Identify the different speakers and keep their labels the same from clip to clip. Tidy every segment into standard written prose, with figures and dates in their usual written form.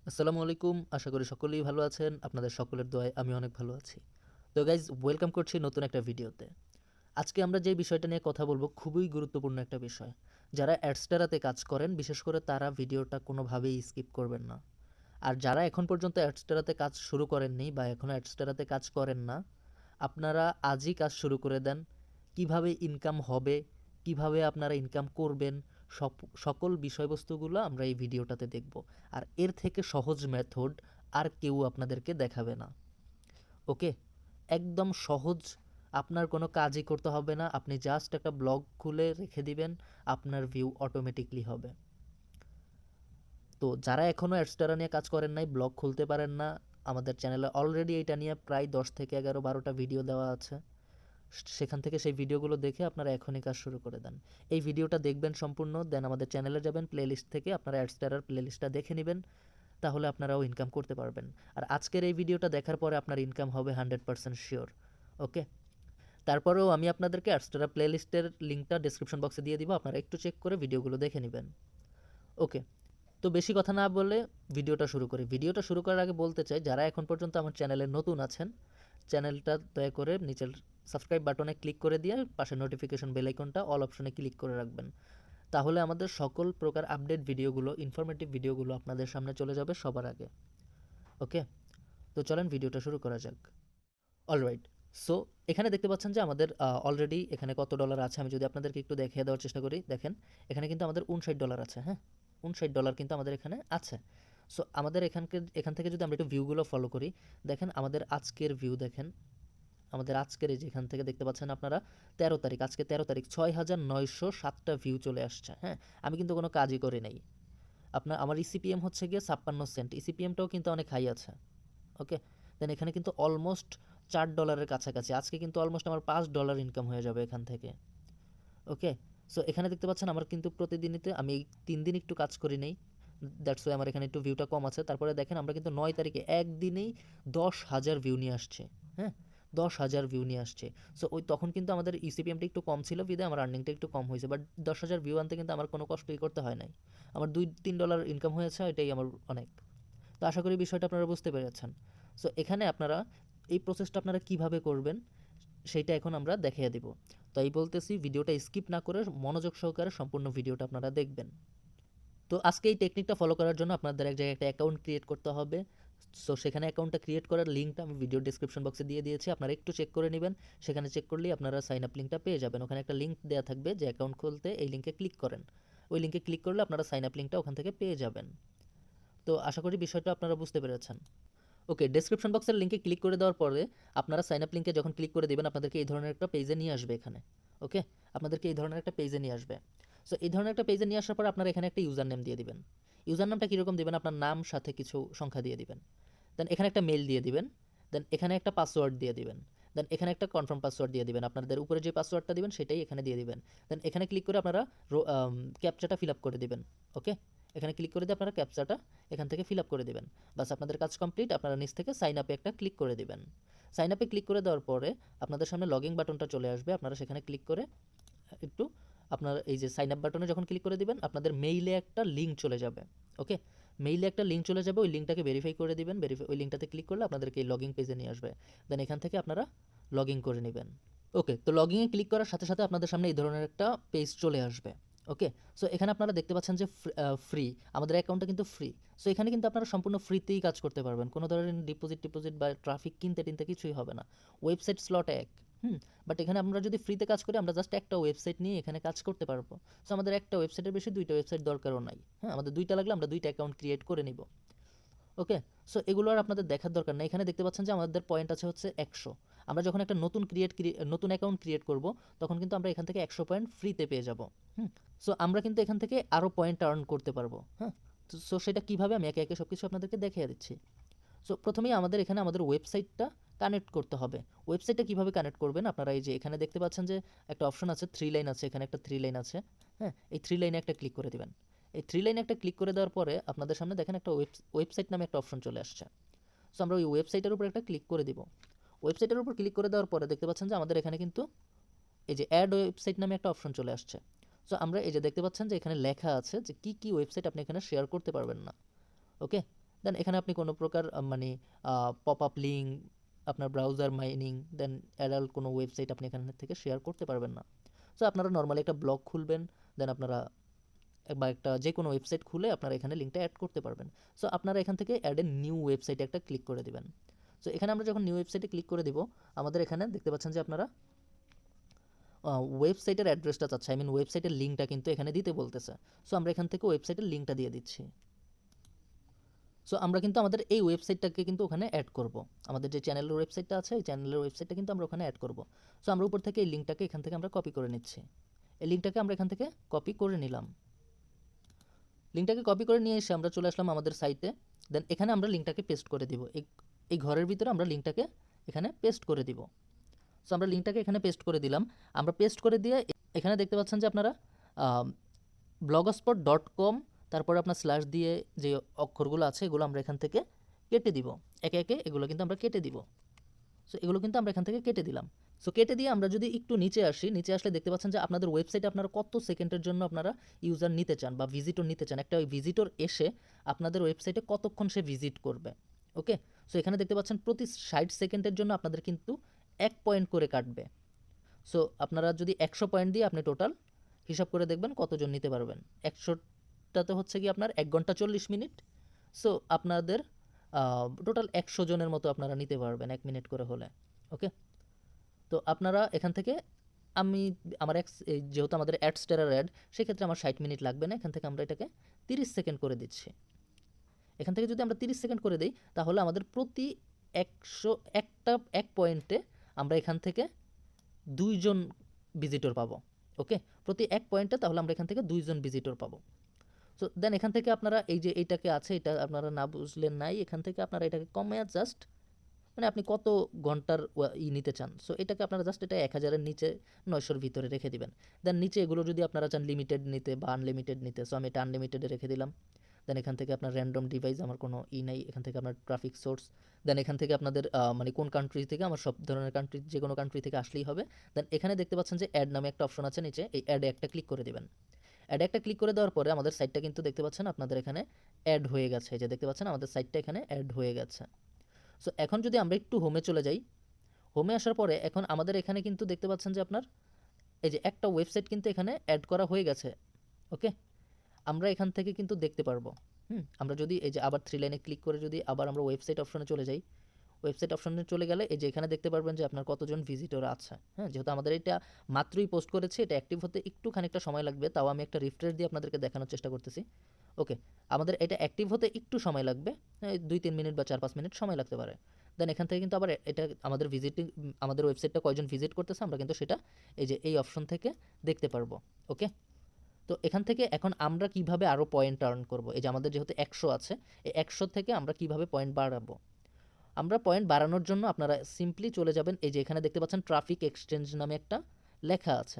Speaker 1: আসসালামু আলাইকুম। আশা করি সকলেই ভালো আছেন। আপনাদের সকলের দোয়ায় আমি অনেক ভালো আছি। তো গাইজ ওয়েলকাম করছি নতুন একটা ভিডিওতে। আজকে আমরা যে বিষয়টা নিয়ে কথা বলবো খুবই গুরুত্বপূর্ণ একটা বিষয়। যারা অ্যাডস্টারাতে কাজ করেন বিশেষ করে তারা ভিডিওটা কোনোভাবেই স্কিপ করবেন না। আর যারা এখন পর্যন্ত অ্যাডস্টারাতে কাজ শুরু করেননি বা এখনও অ্যাডস্টারাতে কাজ করেন না, আপনারা আজই কাজ শুরু করে দেন। কিভাবে ইনকাম হবে, কিভাবে আপনারা ইনকাম করবেন, সকল বিষয়বস্তুগুলো আমরা এই ভিডিওটাতে দেখব। আর এর থেকে সহজ মেথড আর কেউ আপনাদেরকে দেখাবে না। ওকে, একদম সহজ। আপনার কোনো কাজই করতে হবে না, আপনি জাস্ট একটা ব্লগ খুলে রেখে দিবেন, আপনার ভিউ অটোমেটিকলি হবে। তো যারা এখনও অ্যাডস্টারা নিয়ে কাজ করেন নাই, ব্লগ খুলতে পারেন না, আমাদের চ্যানেলে অলরেডি এটা নিয়ে প্রায় 10 থেকে 11-12টা ভিডিও দেওয়া আছে। সেখান থেকে সেই ভিডিওগুলো দেখে আপনারা এখনই কাজ শুরু করে দেন। এই ভিডিওটা দেখবেন সম্পূর্ণ, দেন আমাদের চ্যানেলে যাবেন, প্লেলিস্ট থেকে আপনারা অ্যাডস্টারার প্লেলিস্টটা দেখে নেবেন, তাহলে আপনারাও ইনকাম করতে পারবেন। আর আজকের এই ভিডিওটা দেখার পরে আপনার ইনকাম হবে 100% শিওর। ওকে, তারপরেও আমি আপনাদেরকে অ্যাডস্টারা প্লেলিস্টের লিঙ্কটা ডেসক্রিপশন বক্সে দিয়ে দিব, আপনারা একটু চেক করে ভিডিওগুলো দেখে নেবেন। ওকে, তো বেশি কথা না বলে ভিডিওটা শুরু করি। ভিডিওটা শুরু করার আগে বলতে চাই, যারা এখন পর্যন্ত আমার চ্যানেলে নতুন আছেন, চ্যানেলটা দয়া করে নিচের সাবস্ক্রাইব বাটনে ক্লিক করে দিয়ে পাশে নোটিফিকেশন বেল আইকনটা অল অপশনে ক্লিক করে রাখবেন। তাহলে আমাদের সকল প্রকার আপডেট ভিডিওগুলো, ইনফরমেটিভ ভিডিওগুলো আপনাদের সামনে চলে যাবে সবার আগে। ওকে, তো চলেন ভিডিওটা শুরু করা যাক। অলরাইট, সো এখানে দেখতে পাচ্ছেন যে আমাদের অলরেডি এখানে কত ডলার আছে। আমি যদি আপনাদেরকে একটু দেখিয়ে দেওয়ার চেষ্টা করি, দেখেন এখানে কিন্তু আমাদের $59 আছে। হ্যাঁ, $59 কিন্তু আমাদের এখানে আছে। সো আমাদের এখান থেকে যদি আমরা একটু ভিউগুলো ফলো করি, দেখেন আমাদের আজকের ভিউ দেখেন। আমাদের আজকের এই যে এখান থেকে দেখতে পাচ্ছেন আপনারা 13 তারিখ, আজকে 13 তারিখ, 6,907টা ভিউ চলে আসছে। হ্যাঁ, আমি কিন্তু কোনো কাজই করি নাই। আমার ইসিপিএম হচ্ছে গিয়ে 56 সেন্ট, ইসিপিএমটাও কিন্তু অনেক হাই আছে। ওকে, দেন এখানে কিন্তু অলমোস্ট $4 কাছাকাছি। আজকে কিন্তু অলমোস্ট আমার $5 ইনকাম হয়ে যাবে এখান থেকে। ওকে, সো এখানে দেখতে পাচ্ছেন আমার কিন্তু প্রতিদিনিতে আমি এই 3 দিন একটু কাজ করি নেই, দ্যাটস ওয়াই আমার এখানে একটু ভিউটা কম আছে। তারপরে দেখেন আমরা কিন্তু 9 তারিখে একদিনেই 10,000 ভিউ নিয়ে আসছে। হ্যাঁ, 10,000 ভিউ নিয়ে আসছে। সো ওই তখন কিন্তু আমাদের ইসিপিএমটা একটু কম ছিল, বিদে আমার আর্নিংটা একটু কম হয়েছে, বাট 10,000 ভিউ আনতে কিন্তু আমার কোনো কষ্টই করতে হয় নাই। আমার $2-3 ইনকাম হয়েছে, এটাই আমার অনেক। তো আশা করি বিষয়টা আপনারা বুঝতে পেরেছেন। সো এখানে আপনারা এই প্রসেসটা আপনারা কিভাবে করবেন সেইটা এখন আমরা দেখিয়ে দিব। তাই বলতেছি ভিডিওটা স্কিপ না করে মনোযোগ সহকারে সম্পূর্ণ ভিডিওটা আপনারা দেখবেন। তো আজকে এই টেকনিকটা ফলো করার জন্য আপনাদের এক জায়গায় একটা অ্যাকাউন্ট ক্রিয়েট করতে হবে। সো সেখানে অ্যাকাউন্টটা ক্রিয়েট করার লিঙ্কটা আমি ভিডিও ডিসক্রিপশন বক্সে দিয়ে দিয়েছি, আপনারা একটু চেক করে নেবেন। সেখানে চেক করলেই আপনারা সাইন আপ লিঙ্কটা পেয়ে যাবেন। ওখানে একটা লিঙ্ক দেওয়া থাকবে যে অ্যাকাউন্ট খুলতে, এই লিঙ্কে ক্লিক করেন। ওই লিঙ্কে ক্লিক করলে আপনারা সাইন আপ লিঙ্কটা ওখান থেকে পেয়ে যাবেন। তো আশা করি বিষয়টা আপনারা বুঝতে পেরেছেন। ওকে, ডেসক্রিপশন বক্সের লিঙ্কে ক্লিক করে দেওয়ার পরে আপনারা সাইন আপ লিঙ্কে যখন ক্লিক করে দেবেন, আপনাদেরকে এই ধরনের একটা পেজে নিয়ে আসবে এখানে। ওকে, আপনাদেরকে এই ধরনের একটা পেজে নিয়ে আসবে। সো এই ধরনের একটা পেজে নিয়ে আসার পর আপনারা এখানে একটা ইউজার নেম দিয়ে দিবেন। ইউজার নামটা কীরকম দেবেন, আপনার নাম সাথে কিছু সংখ্যা দিয়ে দিবেন। দেন এখানে একটা মেল দিয়ে দিবেন। দেন এখানে একটা পাসওয়ার্ড দিয়ে দিবেন। দেন এখানে একটা কনফার্ম পাসওয়ার্ড দিয়ে দিবেন। আপনাদের উপরে যে পাসওয়ার্ডটা দিবেন সেটাই এখানে দিয়ে দিবেন। দেন এখানে ক্লিক করে আপনারা ক্যাপচাটা ফিল আপ করে দিবেন। ওকে, এখানে ক্লিক করে দিয়ে আপনারা ক্যাপচাটা এখান থেকে ফিল আপ করে দিবেন। বাস, আপনাদের কাজ কমপ্লিট। আপনারা নিচ থেকে সাইন আপে একটা ক্লিক করে দিবেন। সাইন আপে ক্লিক করে দেওয়ার পরে আপনাদের সামনে লগইন বাটনটা চলে আসবে। আপনারা সেখানে ক্লিক করে একটু আপনার এই যে সাইন আপ বাটনে যখন ক্লিক করে দিবেন, আপনাদের মেইলে একটা লিঙ্ক চলে যাবে। ওকে, মেইলে একটা লিঙ্ক চলে যাবে, ওই লিঙ্কটাকে ভেরিফাই করে দিবেন। ওই লিঙ্কটাতে ক্লিক করলে আপনাদেরকে এই লগইন পেজে নিয়ে আসবে। দেন এখান থেকে আপনারা লগ ইন করে নেবেন। ওকে, তো লগ ইনে ক্লিক করার সাথে সাথে আপনাদের সামনে এই ধরনের একটা পেজ চলে আসবে। ওকে, সো এখানে আপনারা দেখতে পাচ্ছেন যে ফ্রি, আমাদের অ্যাকাউন্টটা কিন্তু ফ্রি। সো এখানে কিন্তু আপনারা সম্পূর্ণ ফ্রিতেই কাজ করতে পারবেন, কোনো ধরনের ডিপোজিট বা ট্রাফিক কিনতে টিনতে কিছুই হবে না। ওয়েবসাইট স্লট এক। বাট এখানে আমরা যদি ফ্রিতে কাজ করি, আমরা জাস্ট একটা ওয়েবসাইট নিয়ে এখানে কাজ করতে পারবো। সো আমাদের একটা ওয়েবসাইটের বেশি 2টা ওয়েবসাইট দরকারও নাই। হ্যাঁ, আমাদের 2টা লাগলে আমরা 2টা অ্যাকাউন্ট ক্রিয়েট করে নিব। ওকে, সো এগুলো আর আপনাদের দেখার দরকার নেই। এখানে দেখতে পাচ্ছেন যে আমাদের পয়েন্ট আছে হচ্ছে 100। আমরা যখন একটা নতুন অ্যাকাউন্ট ক্রিয়েট করব, তখন কিন্তু আমরা এখান থেকে 100 পয়েন্ট ফ্রিতে পেয়ে যাব। সো আমরা কিন্তু এখান থেকে আরও পয়েন্ট আর্ন করতে পারবো। হ্যাঁ, সো সেটা কীভাবে আমি একে একে সব কিছু আপনাদেরকে দেখিয়ে দিচ্ছি। সো প্রথমেই আমাদের এখানে আমাদের ওয়েবসাইটটা কানেক্ট করতে হবে। ওয়েবসাইটটা কীভাবে কানেক্ট করবেন, আপনারা এই যে এখানে দেখতে পাচ্ছেন যে একটা অপশন আছে, 3 লাইন আছে, এখানে একটা 3 লাইন আছে। হ্যাঁ, এই 3 লাইনে একটা ক্লিক করে দিবেন। এই 3 লাইনে একটা ক্লিক করে দেওয়ার পরে আপনাদের সামনে দেখেন একটা ওয়েবসাইট নামে একটা অপশন চলে আসছে। সো আমরা ওই ওয়েবসাইটের উপর একটা ক্লিক করে দিব। ওয়েবসাইটের উপর ক্লিক করে দেওয়ার পরে দেখতে পাচ্ছেন যে আমাদের এখানে কিন্তু এই যে অ্যাড ওয়েবসাইট নামে একটা অপশন চলে আসছে। সো আমরা এই যে দেখতে পাচ্ছেন যে এখানে লেখা আছে যে কী কী ওয়েবসাইট আপনি এখানে শেয়ার করতে পারবেন না। ওকে, দেন এখানে আপনি কোনো প্রকার মানে পপ আপ লিঙ্ক, আপনার ব্রাউজার মাইনিং, দেন অ্যাডাল্ট কোনো ওয়েবসাইট আপনি এখান থেকে শেয়ার করতে পারবেন না। সো আপনারা নর্মালি একটা ব্লগ খুলবেন, দেন আপনারা বা একটা যে কোনো ওয়েবসাইট খুলে আপনারা এখানে লিঙ্কটা অ্যাড করতে পারবেন। সো আপনারা এখান থেকে অ্যাড এ নিউ ওয়েবসাইটে একটা ক্লিক করে দিবেন। সো এখানে আমরা যখন নিউ ওয়েবসাইটে ক্লিক করে দিব, আমাদের এখানে দেখতে পাচ্ছেন যে আপনারা ওয়েবসাইটের অ্যাড্রেসটা চাচ্ছে, আই মিন ওয়েবসাইটের লিঙ্কটা কিন্তু এখানে দিতে বলতেছে। সো আমরা এখান থেকে ওয়েবসাইটের লিঙ্কটা দিয়ে দিচ্ছি। সো আমরা কিন্তু আমাদের এই ওয়েবসাইটটাকে কিন্তু ওখানে অ্যাড করব। আমাদের যে চ্যানেলের ওয়েবসাইটটা আছে, এই চ্যানেলের ওয়েবসাইটটা কিন্তু আমরা ওখানে অ্যাড করব। সো আমরা উপর থেকে এই লিঙ্কটাকে এখান থেকে আমরা কপি করে নিচ্ছি। এই লিঙ্কটাকে আমরা এখান থেকে কপি করে নিলাম। লিঙ্কটাকে কপি করে নিয়ে এসে আমরা চলে আসলাম আমাদের সাইটে। দেন এখানে আমরা লিঙ্কটাকে পেস্ট করে দিব। এই ঘরের ভিতরে আমরা লিঙ্কটাকে এখানে পেস্ট করে দিব। সো আমরা লিঙ্কটাকে এখানে পেস্ট করে দিলাম। আমরা পেস্ট করে দিয়ে এখানে দেখতে পাচ্ছেন যে আপনারা blogspot.com তারপরে আপনার স্ল্যাশ দিয়ে যে অক্ষরগুলো আছে এগুলো আমরা এখান থেকে কেটে দিব। একে একে এগুলো কিন্তু আমরা কেটে দিব। সো এগুলো কিন্তু আমরা এখান থেকে কেটে দিলাম। সো কেটে দিয়ে আমরা যদি একটু নিচে আসি, নিচে আসলে দেখতে পাচ্ছেন যে আপনাদের ওয়েবসাইটে আপনারা কত সেকেন্ডের জন্য আপনারা ইউজার নিতে চান বা ভিজিটর নিতে চান। একটা ওই ভিজিটর এসে আপনাদের ওয়েবসাইটে কতক্ষণ সে ভিজিট করবে। ওকে, সো এখানে দেখতে পাচ্ছেন প্রতি 60 সেকেন্ডের জন্য আপনাদের কিন্তু 1 পয়েন্ট করে কাটবে। সো আপনারা যদি 100 পয়েন্ট দিয়ে আপনি টোটাল হিসাব করে দেখবেন কতজন নিতে পারবেন। 100টাতে হচ্ছে কি আপনার 1 ঘন্টা 40 মিনিট। সো আপনাদের টোটাল 100 জনের মতো আপনারা নিতে পারবেন 1 মিনিট করে হলে। ওকে, তো আপনারা এখান থেকে আমার যেহেতু আমাদের অ্যাডস্টেরার অ্যাড, সেক্ষেত্রে আমার 60 মিনিট লাগবে না। এখান থেকে আমরা এটাকে 30 সেকেন্ড করে দিচ্ছি। এখান থেকে যদি আমরা 30 সেকেন্ড করে দিই, তাহলে আমাদের প্রতি 1 পয়েন্টে আমরা এখান থেকে 2 জন ভিজিটর পাবো। ওকে, প্রতি 1 পয়েন্টে তাহলে আমরা এখান থেকে 2 জন ভিজিটর পাবো। সো দেন এখান থেকে আপনারা এই যে এইটাকে আছে, এটা আপনারা না বুঝলেন নাই, এখান থেকে আপনারা এটাকে কমে জাস্ট মানে আপনি কত ঘন্টার নিতে চান। সো এটাকে আপনারা জাস্ট এটা 1000-এর নিচে 900-র ভিতরে রেখে দিবেন। দেন নিচে এগুলো যদি আপনারা চান লিমিটেড নিতে বা আনলিমিটেড নিতে, সো আমি এটা আনলিমিটেডে রেখে দিলাম। দেন এখান থেকে আপনার র্যান্ডম ডিভাইস, আমার কোনো নাই। এখান থেকে আপনার ট্রাফিক সোর্স, দেন এখান থেকে আপনাদের মানে কোন কান্ট্রি থেকে, আমার সব ধরনের কান্ট্রি, যে কোনো কান্ট্রি থেকে আসলেই হবে। দেন এখানে দেখতে পাচ্ছেন যে অ্যাড নামে একটা অপশন আছে নিচে, এই অ্যাডে একটা ক্লিক করে দেবেন। অ্যাডে একটা ক্লিক করে দেওয়ার পরে আমাদের সাইটটা কিন্তু দেখতে পাচ্ছেন আপনাদের এখানে অ্যাড হয়ে গেছে। এই যে দেখতে পাচ্ছেন আমাদের সাইটটা এখানে অ্যাড হয়ে গেছে। সো এখন যদি আমরা একটু হোমে চলে যাই, হোমে আসার পরে এখন আমাদের এখানে কিন্তু দেখতে পাচ্ছেন যে আপনার এই যে একটা ওয়েবসাইট কিন্তু এখানে অ্যাড করা হয়ে গেছে। ওকে, আমরা এখান থেকে কিন্তু দেখতে পারবো। আমরা যদি এই যে আবার 3 লাইনে ক্লিক করে যদি আবার আমরা ওয়েবসাইট অপশনে চলে যাই, ওয়েবসাইট অপশনে চলে গেলে এই যে এখানে দেখতে পারবেন যে আপনার কতজন ভিজিটর আছে। যেহেতু আমাদের এটা মাত্রই পোস্ট করেছে, এটা অ্যাক্টিভ হতে একটু খানিকটা সময় লাগবে, তাও আমি একটা রিফ্রেশ দিয়ে আপনাদেরকে দেখানোর চেষ্টা করতেছি। ওকে, আমাদের এটা অ্যাক্টিভ হতে একটু সময় লাগবে, 2-3 মিনিট বা 4-5 মিনিট সময় লাগতে পারে। দেন এখান থেকে কিন্তু আবার এটা আমাদের ওয়েবসাইটটা কয়জন ভিজিট করতেছে আমরা কিন্তু সেটা এই যে এই অপশন থেকে দেখতে পারবো। ওকে, তো এখান থেকে এখন আমরা কিভাবে আরও পয়েন্ট আর্ন করব, এই যে আমাদের যেহেতু 100 আছে, এই 100 থেকে আমরা কিভাবে পয়েন্ট বাড়াবো। আমরা পয়েন্ট বাড়ানোর জন্য আপনারা সিম্পলি চলে যাবেন, এই যে এখানে দেখতে পাচ্ছেন ট্রাফিক এক্সচেঞ্জ নামে একটা লেখা আছে।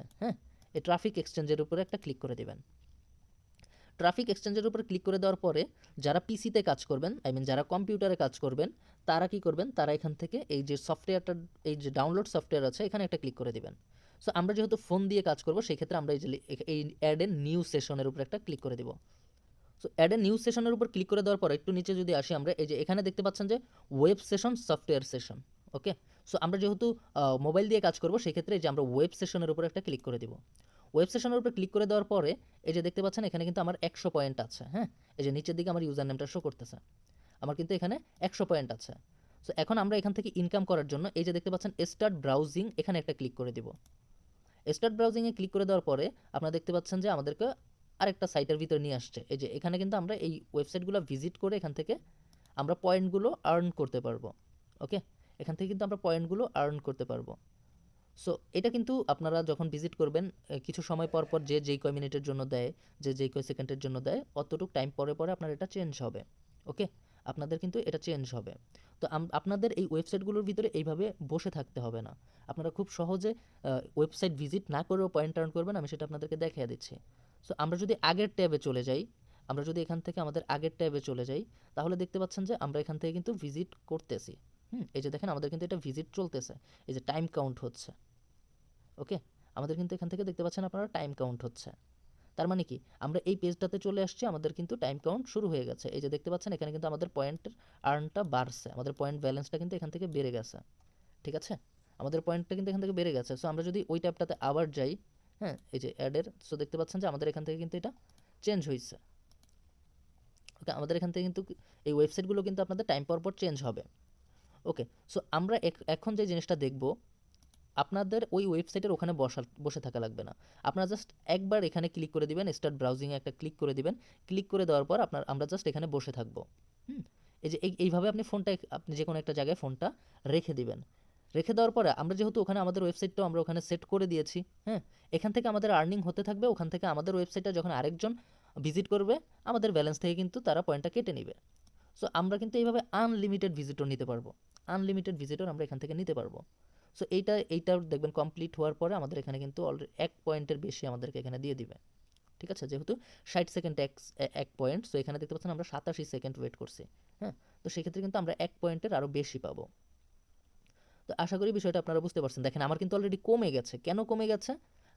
Speaker 1: এই ট্রাফিক এক্সচেঞ্জের উপরে একটা ক্লিক করে দেবেন। ট্রাফিক এক্সচেঞ্জের উপরে ক্লিক করে দেওয়ার পরে যারা পিসিতে কাজ করবেন, আই মিন যারা কম্পিউটারে কাজ করবেন, তারা কি করবেন, তারা এখান থেকে এই যে সফটওয়্যারটা, এই যে ডাউনলোড সফটওয়্যার আছে, এখানে একটা ক্লিক করে দিবেন। সো আমরা যেহেতু ফোন দিয়ে কাজ করব, সেক্ষেত্রে আমরা এই অ্যাড এ নিউ সেশনের উপরে একটা ক্লিক করে দিব। সো অ্যাড এ নিউ সেশনের উপর ক্লিক করে দেওয়ার পর একটু নিচে যদি আসি, আমরা এই যে এখানে দেখতে পাচ্ছেন যে ওয়েব সেশন, সফটওয়্যার সেশন। ওকে, সো আমরা যেহেতু মোবাইল দিয়ে কাজ করব, সেক্ষেত্রে এই যে আমরা ওয়েব সেশনের উপর একটা ক্লিক করে দিব। ওয়েব সেশনের উপর ক্লিক করে দেওয়ার পরে এই যে দেখতে পাচ্ছেন এখানে কিন্তু আমার 100 পয়েন্ট আছে। এই যে নিচের দিকে আমার ইউজার নেমটা শো করতেছে, আমার কিন্তু এখানে 100 পয়েন্ট আছে। সো এখন আমরা এখান থেকে ইনকাম করার জন্য এই যে দেখতে পাচ্ছেন স্টার্ট ব্রাউজিং, এখানে একটা ক্লিক করে দিব। স্টার্ট ব্রাউজিংয়ে ক্লিক করে দেওয়ার পরে আপনারা দেখতে পাচ্ছেন যে আমাদেরকে আরেকটা সাইটের ভিতরে নিয়ে আসছে। এই যে এখানে কিন্তু আমরা এই ওয়েবসাইটগুলো ভিজিট করে এখান থেকে আমরা পয়েন্টগুলো আর্ন করতে পারবো। ওকে, এখান থেকে কিন্তু আমরা পয়েন্টগুলো আর্ন করতে পারবো। সো এটা কিন্তু আপনারা যখন ভিজিট করবেন, কিছু সময় পর পর যে যেই কয় মিনিটের জন্য দেয়, যে যেই কয় সেকেন্ডের জন্য দেয়, অতটুকু টাইম পরে পরে আপনার এটা চেঞ্জ হবে। ওকে, আপনাদের কিন্তু এটা চেঞ্জ হবে। তো আপনাদের এই ওয়েবসাইটগুলোর ভিতরে এইভাবে বসে থাকতে হবে না, আপনারা খুব সহজে ওয়েবসাইট ভিজিট না করেও পয়েন্ট আর্ন করবেন। আমি সেটা আপনাদেরকে দেখিয়ে দিচ্ছি। সো আমরা যদি আগের ট্যাবে চলে যাই, আমরা যদি এখান থেকে আমাদের আগের ট্যাবে চলে যাই, তাহলে দেখতে পাচ্ছেন যে আমরা এখান থেকে কিন্তু ভিজিট করতেছি। এই যে দেখেন আমাদের কিন্তু এটা ভিজিট চলতেছে, এই যে টাইম কাউন্ট হচ্ছে। ওকে, আমাদের কিন্তু এখান থেকে দেখতে পাচ্ছেন আপনারা টাইম কাউন্ট হচ্ছে। তার মানে কি আমরা এই পেজটাতে চলে আসছি, আমাদের কিন্তু টাইম কাউন্ট শুরু হয়ে গেছে। এই যে দেখতে পাচ্ছেন এখানে কিন্তু আমাদের পয়েন্টের আর্নটা বাড়ছে, আমাদের পয়েন্ট ব্যালেন্সটা কিন্তু এখান থেকে বেড়ে গেছে। ঠিক আছে, আমাদের পয়েন্টটা কিন্তু এখান থেকে বেড়ে গেছে। সো আমরা যদি ওই ট্যাবটাতে আবার যাই, হ্যাঁ এই যে অ্যাডের, সো দেখতে পাচ্ছেন যে আমাদের এখান থেকে কিন্তু এটা চেঞ্জ হয়েছে। ওকে, আমাদের এখান থেকে কিন্তু এই ওয়েবসাইটগুলো কিন্তু আপনাদের টাইম পর চেঞ্জ হবে। ওকে, সো আমরা এখন যে জিনিসটা দেখব, আপনাদের ওই ওয়েবসাইটের ওখানে বসে থাকা লাগবে না। আপনারা জাস্ট একবার এখানে ক্লিক করে দিবেন, স্টার্ট ব্রাউজিংয়ে একটা ক্লিক করে দিবেন। ক্লিক করে দেওয়ার পর আমরা জাস্ট এখানে বসে থাকবো। এই যে এইভাবে আপনি ফোনটা, আপনি যে কোনো একটা জায়গায় ফোনটা রেখে দিবেন। রেখে দেওয়ার পরে আমরা যেহেতু ওখানে আমাদের ওয়েবসাইটটাও আমরা ওখানে সেট করে দিয়েছি, হ্যাঁ, এখান থেকে আমাদের আর্নিং হতে থাকবে। ওখান থেকে আমাদের ওয়েবসাইটটা যখন আরেকজন ভিজিট করবে, আমাদের ব্যালেন্স থেকে কিন্তু তারা পয়েন্টটা কেটে নেবে। সো আমরা কিন্তু এইভাবে আনলিমিটেড ভিজিটর নিতে পারবো, আনলিমিটেড ভিজিটর আমরা এখান থেকে নিতে পারবো। সো এইটা দেখবেন কমপ্লিট হওয়ার পরে আমাদের এখানে কিন্তু অলরেডি 1 পয়েন্টের বেশি আমাদেরকে এখানে দিয়ে দিবে। ঠিক আছে, যেহেতু 60 সেকেন্ড এক পয়েন্ট, সো এখানে দেখতে পাচ্ছেন আমরা 87 সেকেন্ড ওয়েট করছি। হ্যাঁ, তো সেক্ষেত্রে কিন্তু আমরা 1 পয়েন্টের আরও বেশি পাবো। তো আশা করি বিষয়টা আপনারা বুঝতে পারছেন। দেখেন আমার কিন্তু অলরেডি কমে গেছে। কেন কমে গেছে?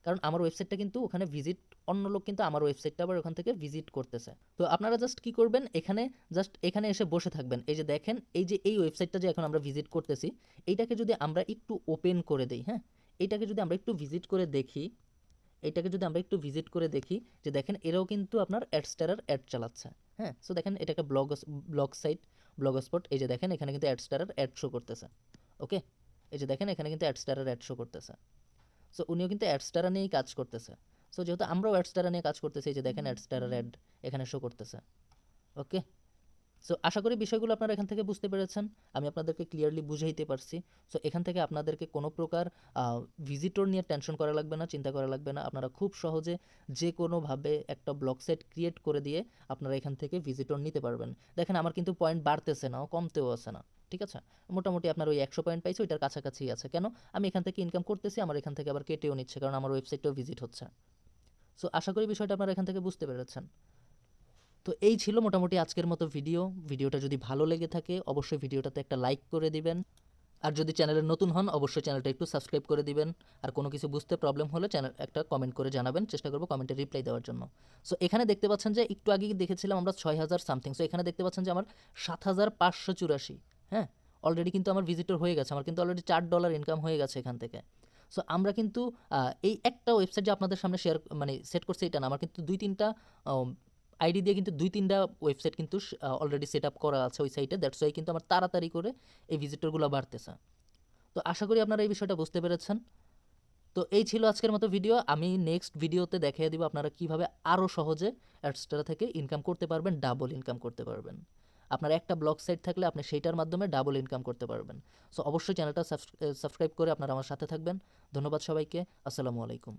Speaker 1: কারণ আমার ওয়েবসাইটটা কিন্তু ওখানে ভিজিট, অন্য লোক কিন্তু আমার ওয়েবসাইটটা আবার ওখান থেকে ভিজিট করতেছে। তো আপনারা জাস্ট কি করবেন, এখানে এসে বসে থাকবেন। এই যে দেখেন, এই যে এই ওয়েবসাইটটা যে এখন আমরা ভিজিট করতেছি, এইটাকে যদি আমরা একটু ওপেন করে দেই, হ্যাঁ, এইটাকে যদি আমরা একটু ভিজিট করে দেখি, যে দেখেন এরাও কিন্তু আপনার অ্যাডস্টারার অ্যাড চালাচ্ছে। হ্যাঁ, সো দেখেন এটা একটা ব্লগ সাইট, ব্লগ স্পট। এই যে দেখেন এখানে কিন্তু অ্যাডস্টারার অ্যাড শো করতেছে। ওকে, এই যে দেখেন এখানে কিন্তু অ্যাডস্টারার অ্যাড শো করতেছে। সো উনিও কিন্তু অ্যাডস্টারা নিয়েই কাজ করতেছে। সো যেহেতু আমরাও অ্যাডস্টারা নিয়ে কাজ করতেছি, এই যে দেখেন অ্যাডস্টারার অ্যাড এখানে শো করতেছে। ওকে, সো আশা করি বিষয়গুলো আপনারা এখান থেকে বুঝতে পেরেছেন, আমি আপনাদেরকে ক্লিয়ারলি বুঝাইতে পারছি। সো এখান থেকে আপনাদেরকে কোনো প্রকার ভিজিটর নিয়ে টেনশন করা লাগবে না, চিন্তা করা লাগবে না। আপনারা খুব সহজে যে কোনোভাবে একটা ব্লগ সাইট ক্রিয়েট করে দিয়ে আপনারা এখান থেকে ভিজিটর নিতে পারবেন। দেখেন আমার কিন্তু পয়েন্ট বাড়তেছে না, কমতেও আছে না। ঠিক আছে, মোটামুটি আপনার ওই 100 পয়েন্ট পাইছে, ওইটার কাছাকাছি আছে। কেন? আমি এখান থেকে ইনকাম করতেছি, আমার এখান থেকে আবার কেটেও নিচ্ছে, কারণ আমার ওয়েবসাইটটাও ভিজিট হচ্ছে। সো আশা করি বিষয়টা আপনারা এখান থেকে বুঝতে পেরেছেন। তো এই ছিল মোটামুটি আজকের মতো ভিডিওটা যদি ভালো লেগে থাকে অবশ্যই ভিডিওটাতে একটা লাইক করে দিবেন। আর যদি চ্যানেলে নতুন হন অবশ্যই চ্যানেলটা একটু সাবস্ক্রাইব করে দিবেন। আর কোনো কিছু বুঝতে প্রবলেম হলে চ্যানেল একটা কমেন্ট করে জানাবেন, চেষ্টা করবো কমেন্টে রিপ্লাই দেওয়ার জন্য। সো এখানে দেখতে পাচ্ছেন যে একটু আগে দেখেছিলাম আমরা 6000 সামথিং, সো এখানে দেখতে পাচ্ছেন যে আমার 7584। হ্যাঁ, অলরেডি কিন্তু আমার ভিজিটর হয়ে গেছে, আমার কিন্তু অলরেডি $4 ইনকাম হয়ে গেছে এখান থেকে। সো আমরা কিন্তু এই একটা ওয়েবসাইট যে আপনাদের সামনে সেট করছে এটা না, আমার কিন্তু 2-3টা আইডি দিয়ে কিন্তু 2-3টা ওয়েবসাইট কিন্তু অলরেডি সেট আপ করা আছে ওই সাইটে। দ্যাটস ওয়াই কিন্তু আমার তাড়াতাড়ি করে এই ভিজিটরগুলো বাড়তেছে। তো আশা করি আপনারা এই বিষয়টা বুঝতে পেরেছেন। তো এই ছিল আজকের মতো ভিডিও। আমি নেক্সট ভিডিওতে দেখিয়ে দিব আপনারা কীভাবে আরও সহজে অ্যাডস্টারা থেকে ইনকাম করতে পারবেন, ডাবল ইনকাম করতে পারবেন। আপনার একটা ব্লগ সাইট থাকলে আপনি সেইটার মাধ্যমে ডাবল ইনকাম করতে পারবেন। সো অবশ্যই চ্যানেলটা সাবস্ক্রাইব করে আপনারা আমার সাথে থাকবেন। ধন্যবাদ সবাইকে। আসসালামু আলাইকুম।